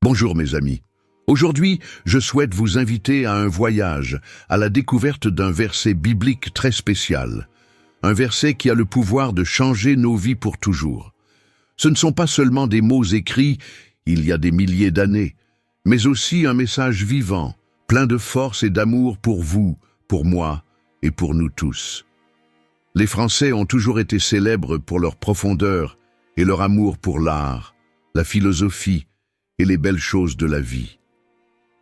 Bonjour mes amis. Aujourd'hui, je souhaite vous inviter à un voyage, à la découverte d'un verset biblique très spécial. Un verset qui a le pouvoir de changer nos vies pour toujours. Ce ne sont pas seulement des mots écrits il y a des milliers d'années, mais aussi un message vivant, plein de force et d'amour pour vous, pour moi et pour nous tous. Les Français ont toujours été célèbres pour leur profondeur et leur amour pour l'art, la philosophie et les belles choses de la vie.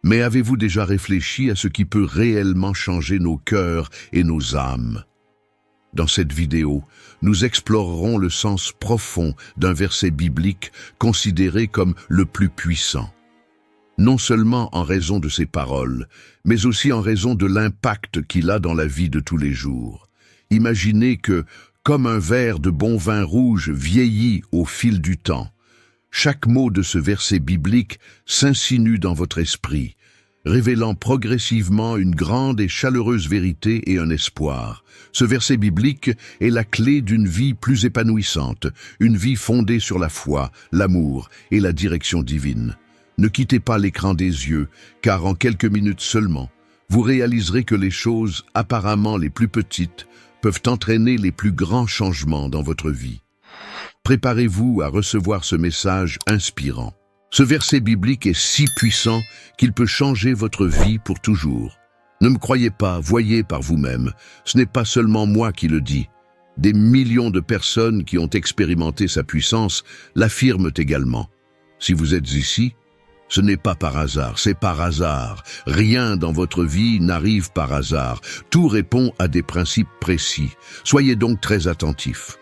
Mais avez-vous déjà réfléchi à ce qui peut réellement changer nos cœurs et nos âmes? Dans cette vidéo, nous explorerons le sens profond d'un verset biblique considéré comme le plus puissant. Non seulement en raison de ses paroles, mais aussi en raison de l'impact qu'il a dans la vie de tous les jours. Imaginez que, comme un verre de bon vin rouge vieillit au fil du temps, chaque mot de ce verset biblique s'insinue dans votre esprit, révélant progressivement une grande et chaleureuse vérité et un espoir. Ce verset biblique est la clé d'une vie plus épanouissante, une vie fondée sur la foi, l'amour et la direction divine. Ne quittez pas l'écran des yeux, car en quelques minutes seulement, vous réaliserez que les choses apparemment les plus petites peuvent entraîner les plus grands changements dans votre vie. Préparez-vous à recevoir ce message inspirant. Ce verset biblique est si puissant qu'il peut changer votre vie pour toujours. Ne me croyez pas, voyez par vous-même. Ce n'est pas seulement moi qui le dis. Des millions de personnes qui ont expérimenté sa puissance l'affirment également. Si vous êtes ici, ce n'est pas par hasard, c'est par hasard. Rien dans votre vie n'arrive par hasard. Tout répond à des principes précis. Soyez donc très attentifs.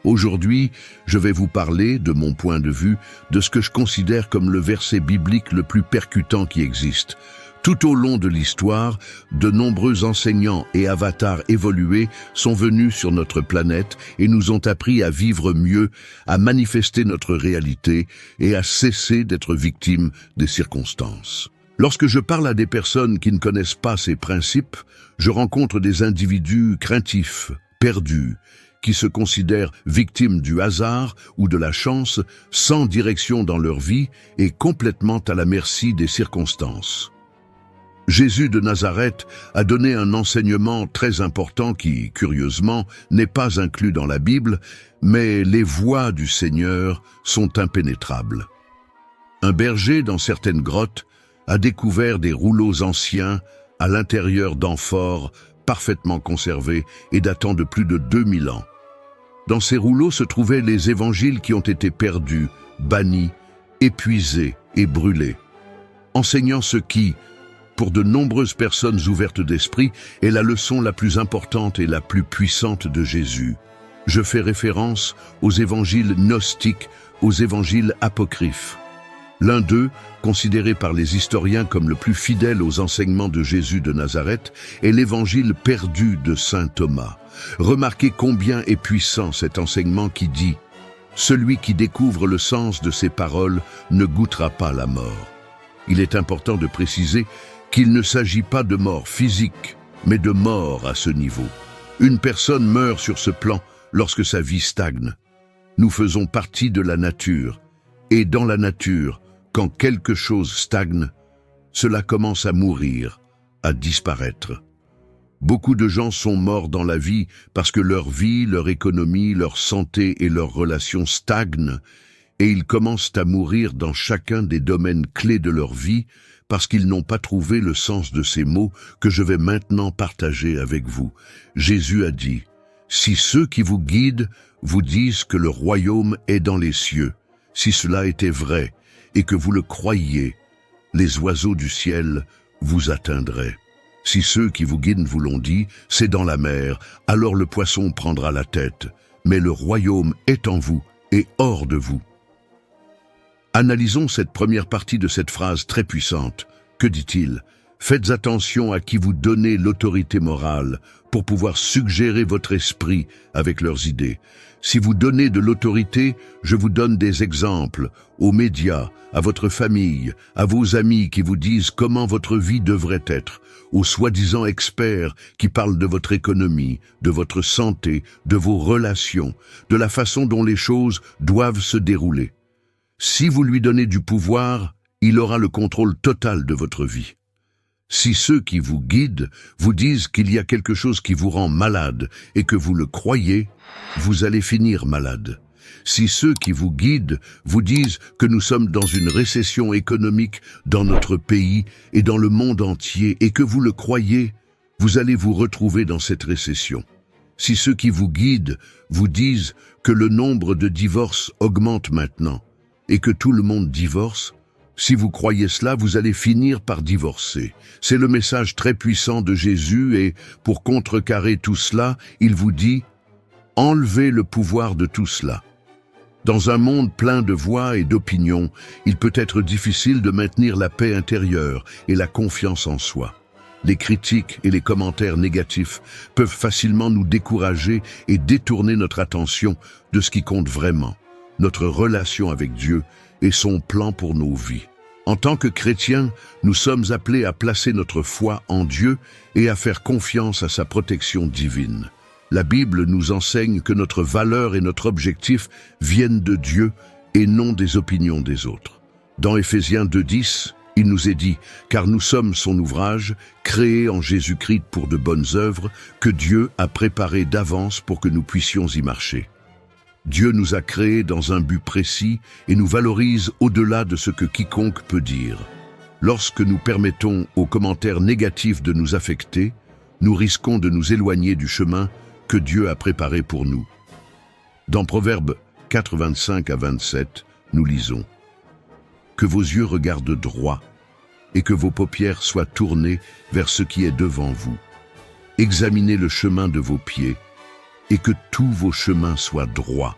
Aujourd'hui, je vais vous parler, de mon point de vue, de ce que je considère comme le verset biblique le plus percutant qui existe. Tout au long de l'histoire, de nombreux enseignants et avatars évolués sont venus sur notre planète et nous ont appris à vivre mieux, à manifester notre réalité et à cesser d'être victimes des circonstances. Lorsque je parle à des personnes qui ne connaissent pas ces principes, je rencontre des individus craintifs, perdus, qui se considèrent victimes du hasard ou de la chance, sans direction dans leur vie et complètement à la merci des circonstances. Jésus de Nazareth a donné un enseignement très important qui, curieusement, n'est pas inclus dans la Bible, mais les voies du Seigneur sont impénétrables. Un berger dans certaines grottes a découvert des rouleaux anciens à l'intérieur d'amphores parfaitement conservés et datant de plus de 2000 ans. Dans ces rouleaux se trouvaient les évangiles qui ont été perdus, bannis, épuisés et brûlés, enseignant ce qui, pour de nombreuses personnes ouvertes d'esprit, est la leçon la plus importante et la plus puissante de Jésus. Je fais référence aux évangiles gnostiques, aux évangiles apocryphes. L'un d'eux, considéré par les historiens comme le plus fidèle aux enseignements de Jésus de Nazareth, est l'évangile perdu de saint Thomas. Remarquez combien est puissant cet enseignement qui dit « Celui qui découvre le sens de ces paroles ne goûtera pas la mort ». Il est important de préciser qu'il ne s'agit pas de mort physique, mais de mort à ce niveau. Une personne meurt sur ce plan lorsque sa vie stagne. Nous faisons partie de la nature, et dans la nature, quand quelque chose stagne, cela commence à mourir, à disparaître. Beaucoup de gens sont morts dans la vie parce que leur vie, leur économie, leur santé et leurs relations stagnent, et ils commencent à mourir dans chacun des domaines clés de leur vie parce qu'ils n'ont pas trouvé le sens de ces mots que je vais maintenant partager avec vous. Jésus a dit « Si ceux qui vous guident vous disent que le royaume est dans les cieux, si cela était vrai et que vous le croyiez, les oiseaux du ciel vous atteindraient. Si ceux qui vous guident vous l'ont dit, c'est dans la mer, alors le poisson prendra la tête, mais le royaume est en vous et hors de vous. » Analysons cette première partie de cette phrase très puissante. Que dit-il? Faites attention à qui vous donnez l'autorité morale pour pouvoir suggérer votre esprit avec leurs idées. Si vous donnez de l'autorité, je vous donne des exemples aux médias, à votre famille, à vos amis qui vous disent comment votre vie devrait être, aux soi-disant experts qui parlent de votre économie, de votre santé, de vos relations, de la façon dont les choses doivent se dérouler. Si vous lui donnez du pouvoir, il aura le contrôle total de votre vie. Si ceux qui vous guident vous disent qu'il y a quelque chose qui vous rend malade et que vous le croyez, vous allez finir malade. Si ceux qui vous guident vous disent que nous sommes dans une récession économique dans notre pays et dans le monde entier et que vous le croyez, vous allez vous retrouver dans cette récession. Si ceux qui vous guident vous disent que le nombre de divorces augmente maintenant et que tout le monde divorce, si vous croyez cela, vous allez finir par divorcer. C'est le message très puissant de Jésus et pour contrecarrer tout cela, il vous dit « Enlevez le pouvoir de tout cela ». Dans un monde plein de voix et d'opinions, il peut être difficile de maintenir la paix intérieure et la confiance en soi. Les critiques et les commentaires négatifs peuvent facilement nous décourager et détourner notre attention de ce qui compte vraiment, notre relation avec Dieu et son plan pour nos vies. En tant que chrétiens, nous sommes appelés à placer notre foi en Dieu et à faire confiance à sa protection divine. La Bible nous enseigne que notre valeur et notre objectif viennent de Dieu et non des opinions des autres. Dans Éphésiens 2:10, il nous est dit « Car nous sommes son ouvrage, créé en Jésus-Christ pour de bonnes œuvres, que Dieu a préparées d'avance pour que nous puissions y marcher. » Dieu nous a créés dans un but précis et nous valorise au-delà de ce que quiconque peut dire. Lorsque nous permettons aux commentaires négatifs de nous affecter, nous risquons de nous éloigner du chemin que Dieu a préparé pour nous. Dans Proverbes 4:25-27, nous lisons « Que vos yeux regardent droit et que vos paupières soient tournées vers ce qui est devant vous. Examinez le chemin de vos pieds et que tous vos chemins soient droits.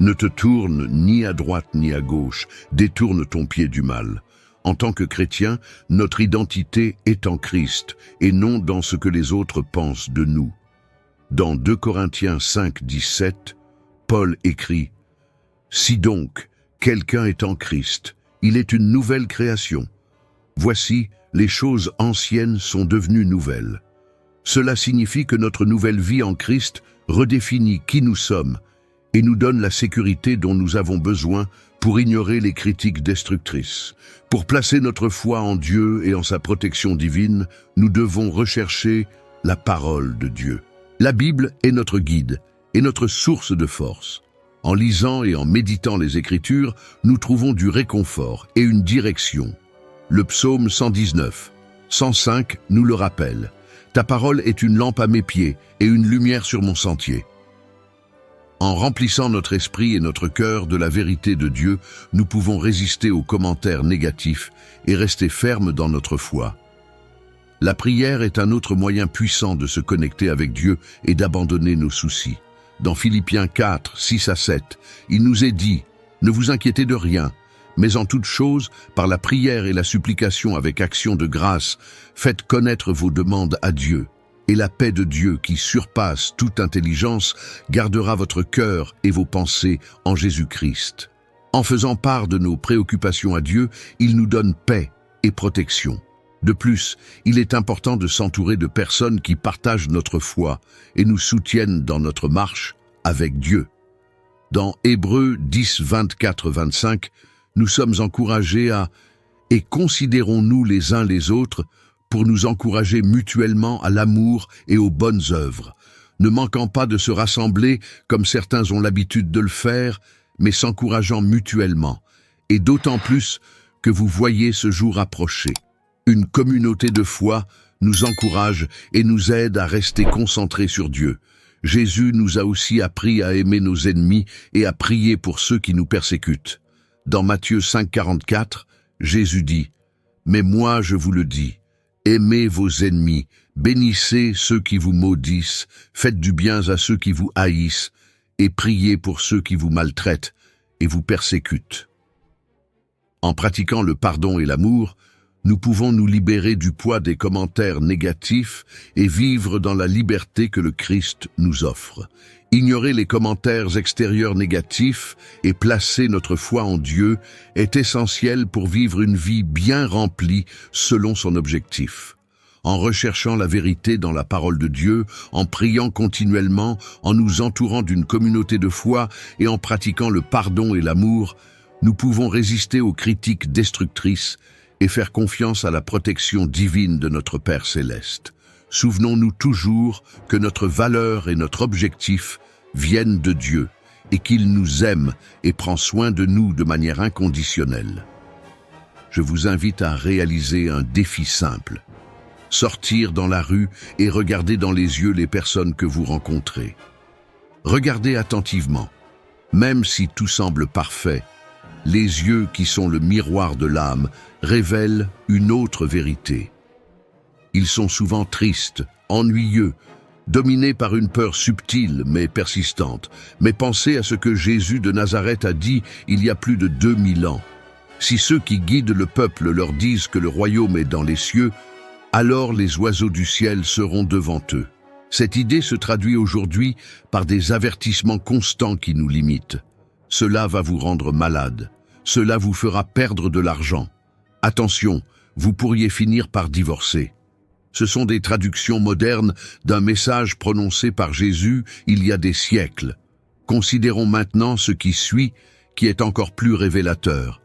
Ne te tourne ni à droite ni à gauche, détourne ton pied du mal. En tant que chrétien, notre identité est en Christ et non dans ce que les autres pensent de nous. » Dans 2 Corinthiens 5:17, Paul écrit « Si donc quelqu'un est en Christ, il est une nouvelle création. Voici, les choses anciennes sont devenues nouvelles. » Cela signifie que notre nouvelle vie en Christ redéfinit qui nous sommes et nous donne la sécurité dont nous avons besoin pour ignorer les critiques destructrices. Pour placer notre foi en Dieu et en sa protection divine, nous devons rechercher la parole de Dieu. La Bible est notre guide et notre source de force. En lisant et en méditant les Écritures, nous trouvons du réconfort et une direction. Le psaume 119, 105 nous le rappelle. Ta parole est une lampe à mes pieds et une lumière sur mon sentier. En remplissant notre esprit et notre cœur de la vérité de Dieu, nous pouvons résister aux commentaires négatifs et rester fermes dans notre foi. La prière est un autre moyen puissant de se connecter avec Dieu et d'abandonner nos soucis. Dans Philippiens 4, 6-7, il nous est dit « Ne vous inquiétez de rien, mais en toute chose, par la prière et la supplication avec action de grâce, faites connaître vos demandes à Dieu. Et la paix de Dieu qui surpasse toute intelligence gardera votre cœur et vos pensées en Jésus-Christ. » En faisant part de nos préoccupations à Dieu, il nous donne paix et protection. De plus, il est important de s'entourer de personnes qui partagent notre foi et nous soutiennent dans notre marche avec Dieu. Dans Hébreux 10, 24-25, nous sommes encouragés à « Et considérons-nous les uns les autres pour nous encourager mutuellement à l'amour et aux bonnes œuvres, ne manquant pas de se rassembler comme certains ont l'habitude de le faire, mais s'encourageant mutuellement, et d'autant plus que vous voyez ce jour approcher. » Une communauté de foi nous encourage et nous aide à rester concentrés sur Dieu. Jésus nous a aussi appris à aimer nos ennemis et à prier pour ceux qui nous persécutent. Dans Matthieu 5,44, Jésus dit « Mais moi je vous le dis, aimez vos ennemis, bénissez ceux qui vous maudissent, faites du bien à ceux qui vous haïssent, et priez pour ceux qui vous maltraitent et vous persécutent. » En pratiquant le pardon et l'amour, nous pouvons nous libérer du poids des commentaires négatifs et vivre dans la liberté que le Christ nous offre. Ignorer les commentaires extérieurs négatifs et placer notre foi en Dieu est essentiel pour vivre une vie bien remplie selon son objectif. En recherchant la vérité dans la parole de Dieu, en priant continuellement, en nous entourant d'une communauté de foi et en pratiquant le pardon et l'amour, nous pouvons résister aux critiques destructrices et faire confiance à la protection divine de notre Père céleste. Souvenons-nous toujours que notre valeur et notre objectif viennent de Dieu et qu'il nous aime et prend soin de nous de manière inconditionnelle. Je vous invite à réaliser un défi simple. Sortir dans la rue et regarder dans les yeux les personnes que vous rencontrez. Regardez attentivement. Même si tout semble parfait, les yeux qui sont le miroir de l'âme révèlent une autre vérité. Ils sont souvent tristes, ennuyeux, dominés par une peur subtile mais persistante. Mais pensez à ce que Jésus de Nazareth a dit il y a plus de 2000 ans. Si ceux qui guident le peuple leur disent que le royaume est dans les cieux, alors les oiseaux du ciel seront devant eux. Cette idée se traduit aujourd'hui par des avertissements constants qui nous limitent. Cela va vous rendre malade. Cela vous fera perdre de l'argent. Attention, vous pourriez finir par divorcer. Ce sont des traductions modernes d'un message prononcé par Jésus il y a des siècles. Considérons maintenant ce qui suit, qui est encore plus révélateur.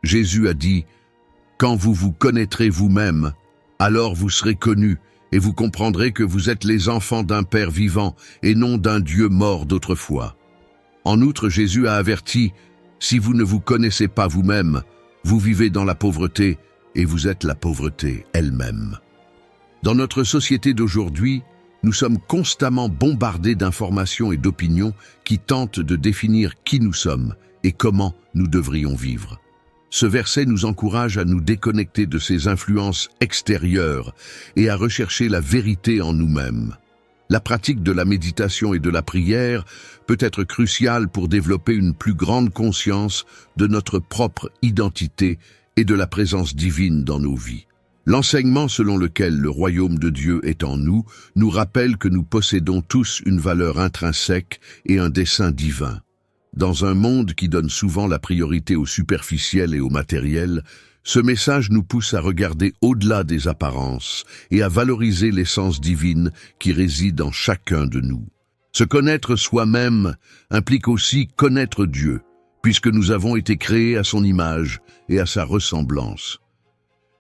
Jésus a dit « Quand vous vous connaîtrez vous-même, alors vous serez connus, et vous comprendrez que vous êtes les enfants d'un Père vivant et non d'un Dieu mort d'autrefois. » En outre, Jésus a averti « Si vous ne vous connaissez pas vous-même, vous vivez dans la pauvreté, et vous êtes la pauvreté elle-même. » Dans notre société d'aujourd'hui, nous sommes constamment bombardés d'informations et d'opinions qui tentent de définir qui nous sommes et comment nous devrions vivre. Ce verset nous encourage à nous déconnecter de ces influences extérieures et à rechercher la vérité en nous-mêmes. La pratique de la méditation et de la prière peut être cruciale pour développer une plus grande conscience de notre propre identité et de la présence divine dans nos vies. L'enseignement selon lequel le royaume de Dieu est en nous nous rappelle que nous possédons tous une valeur intrinsèque et un dessein divin. Dans un monde qui donne souvent la priorité au superficiel et au matériel, ce message nous pousse à regarder au-delà des apparences et à valoriser l'essence divine qui réside en chacun de nous. Se connaître soi-même implique aussi connaître Dieu, puisque nous avons été créés à son image et à sa ressemblance.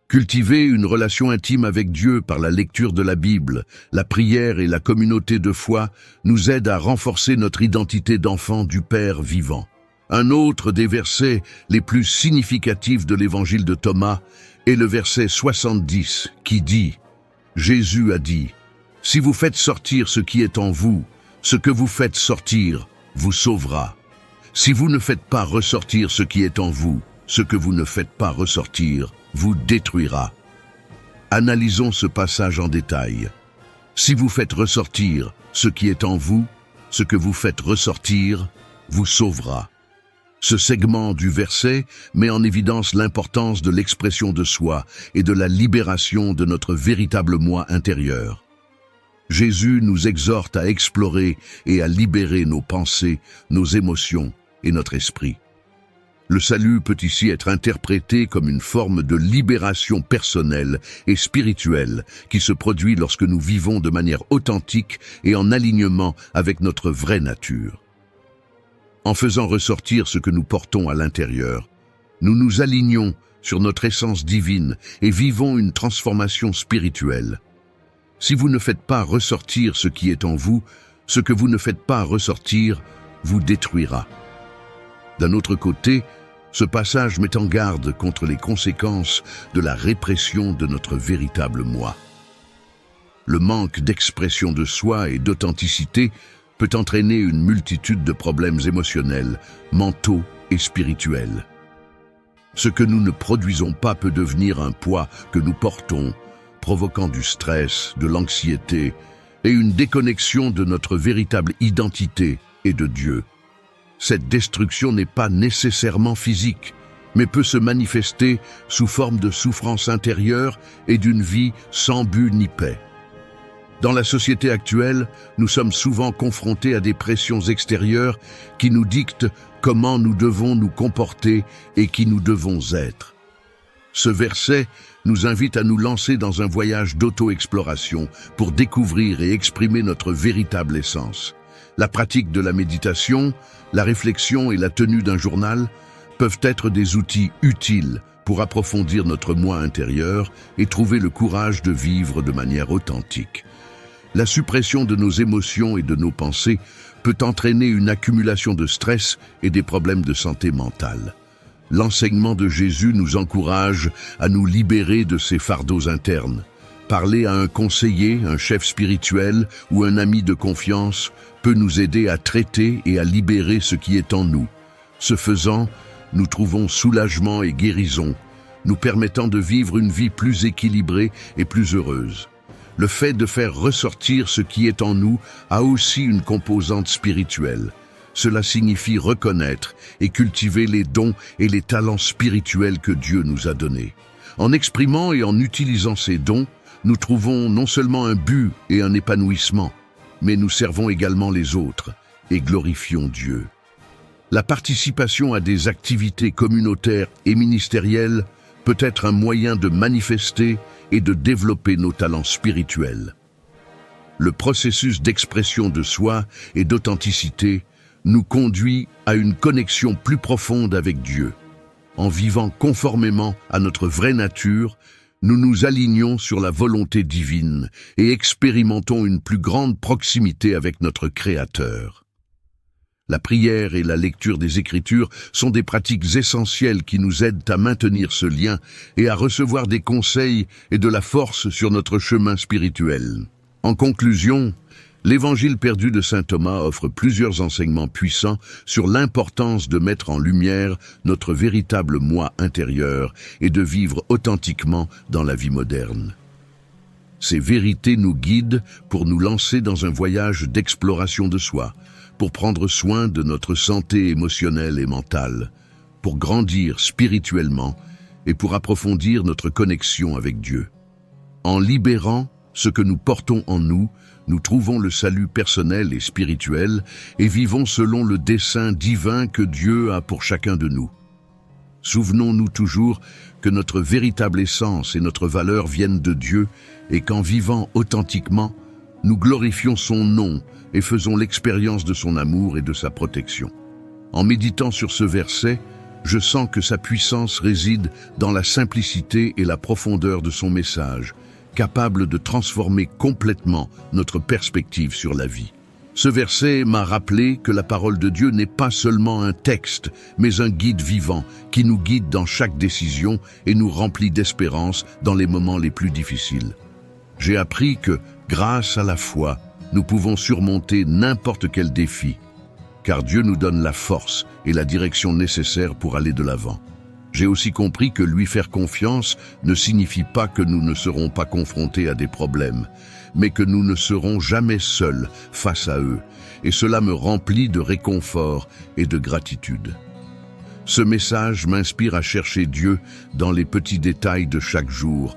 Cultiver une relation intime avec Dieu par la lecture de la Bible, la prière et la communauté de foi nous aide à renforcer notre identité d'enfant du Père vivant. Un autre des versets les plus significatifs de l'évangile de Thomas est le verset 70 qui dit « Jésus a dit, si vous faites sortir ce qui est en vous, ce que vous faites sortir vous sauvera. Si vous ne faites pas ressortir ce qui est en vous, ce que vous ne faites pas ressortir vous détruira. » Analysons ce passage en détail. Si vous faites ressortir ce qui est en vous, ce que vous faites ressortir vous sauvera. Ce segment du verset met en évidence l'importance de l'expression de soi et de la libération de notre véritable moi intérieur. Jésus nous exhorte à explorer et à libérer nos pensées, nos émotions et notre esprit. Le salut peut ici être interprété comme une forme de libération personnelle et spirituelle qui se produit lorsque nous vivons de manière authentique et en alignement avec notre vraie nature. En faisant ressortir ce que nous portons à l'intérieur, nous nous alignons sur notre essence divine et vivons une transformation spirituelle. Si vous ne faites pas ressortir ce qui est en vous, ce que vous ne faites pas ressortir vous détruira. D'un autre côté, ce passage met en garde contre les conséquences de la répression de notre véritable moi. Le manque d'expression de soi et d'authenticité peut entraîner une multitude de problèmes émotionnels, mentaux et spirituels. Ce que nous ne produisons pas peut devenir un poids que nous portons, provoquant du stress, de l'anxiété et une déconnexion de notre véritable identité et de Dieu. Cette destruction n'est pas nécessairement physique, mais peut se manifester sous forme de souffrance intérieure et d'une vie sans but ni paix. Dans la société actuelle, nous sommes souvent confrontés à des pressions extérieures qui nous dictent comment nous devons nous comporter et qui nous devons être. Ce verset nous invite à nous lancer dans un voyage d'auto-exploration pour découvrir et exprimer notre véritable essence. La pratique de la méditation, la réflexion et la tenue d'un journal peuvent être des outils utiles pour approfondir notre moi intérieur et trouver le courage de vivre de manière authentique. La suppression de nos émotions et de nos pensées peut entraîner une accumulation de stress et des problèmes de santé mentale. L'enseignement de Jésus nous encourage à nous libérer de ces fardeaux internes. Parler à un conseiller, un chef spirituel ou un ami de confiance peut nous aider à traiter et à libérer ce qui est en nous. Ce faisant, nous trouvons soulagement et guérison, nous permettant de vivre une vie plus équilibrée et plus heureuse. Le fait de faire ressortir ce qui est en nous a aussi une composante spirituelle. Cela signifie reconnaître et cultiver les dons et les talents spirituels que Dieu nous a donnés. En exprimant et en utilisant ces dons, nous trouvons non seulement un but et un épanouissement, mais nous servons également les autres et glorifions Dieu. La participation à des activités communautaires et ministérielles peut être un moyen de manifester et de développer nos talents spirituels. Le processus d'expression de soi et d'authenticité nous conduit à une connexion plus profonde avec Dieu. En vivant conformément à notre vraie nature, nous nous alignons sur la volonté divine et expérimentons une plus grande proximité avec notre Créateur. La prière et la lecture des Écritures sont des pratiques essentielles qui nous aident à maintenir ce lien et à recevoir des conseils et de la force sur notre chemin spirituel. En conclusion, l'Évangile perdu de saint Thomas offre plusieurs enseignements puissants sur l'importance de mettre en lumière notre véritable moi intérieur et de vivre authentiquement dans la vie moderne. Ces vérités nous guident pour nous lancer dans un voyage d'exploration de soi, pour prendre soin de notre santé émotionnelle et mentale, pour grandir spirituellement et pour approfondir notre connexion avec Dieu. En libérant ce que nous portons en nous, nous trouvons le salut personnel et spirituel et vivons selon le dessein divin que Dieu a pour chacun de nous. Souvenons-nous toujours que notre véritable essence et notre valeur viennent de Dieu et qu'en vivant authentiquement, nous glorifions son nom et faisons l'expérience de son amour et de sa protection. En méditant sur ce verset, je sens que sa puissance réside dans la simplicité et la profondeur de son message, capable de transformer complètement notre perspective sur la vie. Ce verset m'a rappelé que la parole de Dieu n'est pas seulement un texte, mais un guide vivant qui nous guide dans chaque décision et nous remplit d'espérance dans les moments les plus difficiles. J'ai appris que, grâce à la foi, nous pouvons surmonter n'importe quel défi, car Dieu nous donne la force et la direction nécessaires pour aller de l'avant. J'ai aussi compris que lui faire confiance ne signifie pas que nous ne serons pas confrontés à des problèmes, mais que nous ne serons jamais seuls face à eux, et cela me remplit de réconfort et de gratitude. Ce message m'inspire à chercher Dieu dans les petits détails de chaque jour,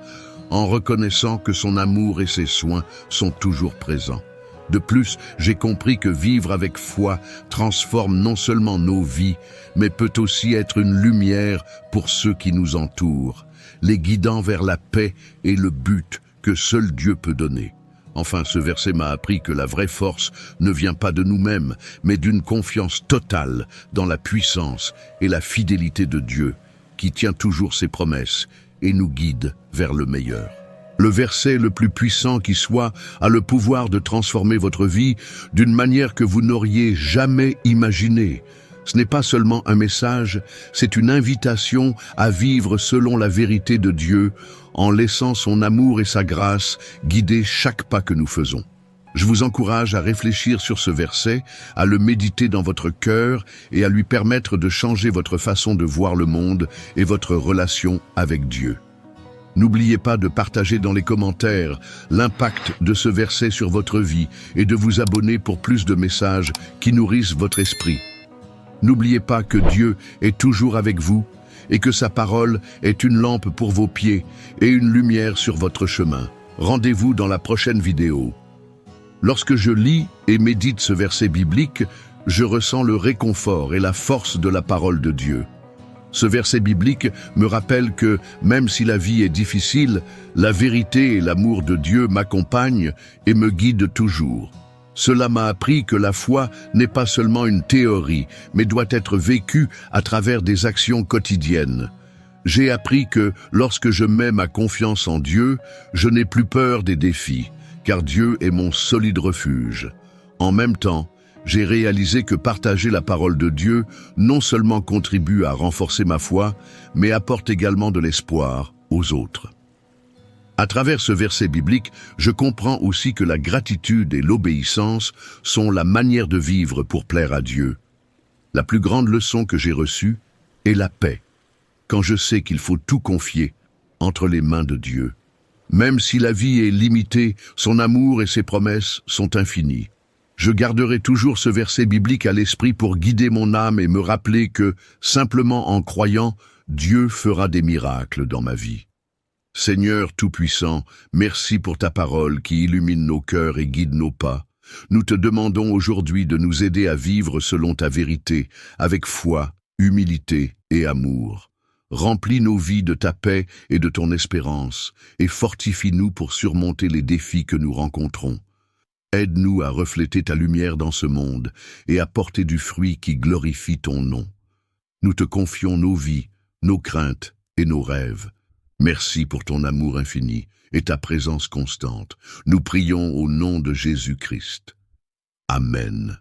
en reconnaissant que son amour et ses soins sont toujours présents. De plus, j'ai compris que vivre avec foi transforme non seulement nos vies, mais peut aussi être une lumière pour ceux qui nous entourent, les guidant vers la paix et le but que seul Dieu peut donner. Enfin, ce verset m'a appris que la vraie force ne vient pas de nous-mêmes, mais d'une confiance totale dans la puissance et la fidélité de Dieu, qui tient toujours ses promesses et nous guide vers le meilleur. Le verset le plus puissant qui soit a le pouvoir de transformer votre vie d'une manière que vous n'auriez jamais imaginée. Ce n'est pas seulement un message, c'est une invitation à vivre selon la vérité de Dieu, en laissant son amour et sa grâce guider chaque pas que nous faisons. Je vous encourage à réfléchir sur ce verset, à le méditer dans votre cœur et à lui permettre de changer votre façon de voir le monde et votre relation avec Dieu. N'oubliez pas de partager dans les commentaires l'impact de ce verset sur votre vie et de vous abonner pour plus de messages qui nourrissent votre esprit. N'oubliez pas que Dieu est toujours avec vous et que sa parole est une lampe pour vos pieds et une lumière sur votre chemin. Rendez-vous dans la prochaine vidéo. Lorsque je lis et médite ce verset biblique, je ressens le réconfort et la force de la parole de Dieu. Ce verset biblique me rappelle que, même si la vie est difficile, la vérité et l'amour de Dieu m'accompagnent et me guident toujours. Cela m'a appris que la foi n'est pas seulement une théorie, mais doit être vécue à travers des actions quotidiennes. J'ai appris que lorsque je mets ma confiance en Dieu, je n'ai plus peur des défis, car Dieu est mon solide refuge. En même temps, j'ai réalisé que partager la parole de Dieu non seulement contribue à renforcer ma foi, mais apporte également de l'espoir aux autres. À travers ce verset biblique, je comprends aussi que la gratitude et l'obéissance sont la manière de vivre pour plaire à Dieu. La plus grande leçon que j'ai reçue est la paix, quand je sais qu'il faut tout confier entre les mains de Dieu. Même si la vie est limitée, son amour et ses promesses sont infinies. Je garderai toujours ce verset biblique à l'esprit pour guider mon âme et me rappeler que, simplement en croyant, Dieu fera des miracles dans ma vie. Seigneur Tout-Puissant, merci pour ta parole qui illumine nos cœurs et guide nos pas. Nous te demandons aujourd'hui de nous aider à vivre selon ta vérité, avec foi, humilité et amour. Remplis nos vies de ta paix et de ton espérance, et fortifie-nous pour surmonter les défis que nous rencontrons. Aide-nous à refléter ta lumière dans ce monde et à porter du fruit qui glorifie ton nom. Nous te confions nos vies, nos craintes et nos rêves. Merci pour ton amour infini et ta présence constante. Nous prions au nom de Jésus-Christ. Amen.